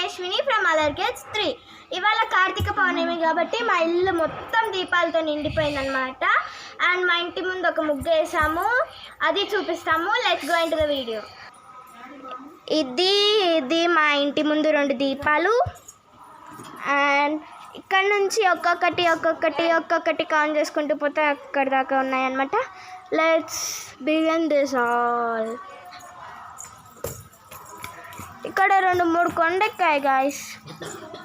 Yashwini from other kids 3. ఇవాళ కార్తీక పౌర్ణమి కాబట్టి మా ఇల్లు మొత్తం దీపాలతో నిండిపోయిందనమాట. అండ్ మా ఇంటి ముందు ఒక ముగ్గు వేసాము, అది చూపిస్తాము. Let's go into the video. ఇది మా ఇంటి ముందు 2 దీపాలు. అండ్ ఇక్కడ నుంచి ఒక్కొక్కటి కౌంట్ చేసుకుంటూ పోతే అక్కడ దాకా ఉన్నాయన్నమాట. Let's begin this all. ఇక్కడ 2-3 కొండెక్కాయి గాయస్,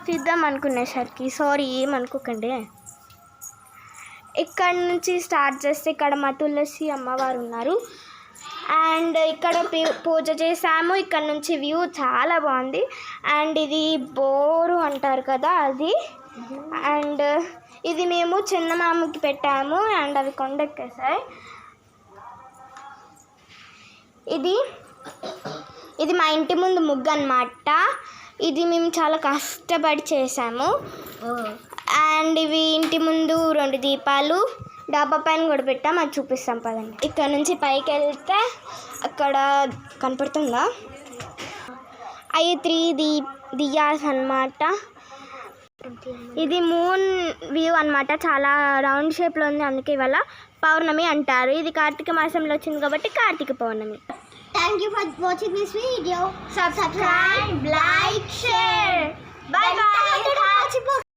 తీద్దాం అనుకునేసరికి. సారీ, ఏమనుకోకండి. ఇక్కడ నుంచి స్టార్ట్ చేస్తే ఇక్కడ మా తులసి అమ్మవారు ఉన్నారు. అండ్ ఇక్కడ పూజ చేసాము. ఇక్కడ నుంచి వ్యూ చాలా బాగుంది. అండ్ ఇది బోరు అంటారు కదా, అది. అండ్ ఇది మేము చిన్నమామకి పెట్టాము. అండ్ అవి కొండెక్కేసాయి. ఇది మా ఇంటి ముందు ముగ్గు అన్నమాట. ఇది మేము చాలా కష్టపడి చేసాము. అండ్ ఇవి ఇంటి ముందు 2 దీపాలు, డాబా పైన కూడా పెట్టాము, అది చూపిస్తాం పదండి. ఇక్కడ నుంచి పైకి వెళ్తే అక్కడ కనపడుతుందా, అవి 3 దియాస్ అన్నమాట. ఇది మూన్ వ్యూ అన్నమాట, చాలా రౌండ్ షేప్లో ఉంది, అందుకే ఇవాళ పౌర్ణమి అంటారు. ఇది కార్తీక మాసంలో వచ్చింది కాబట్టి కార్తీక పౌర్ణమి. Thank you for watching this video. Subscribe, like, share. Bye bye.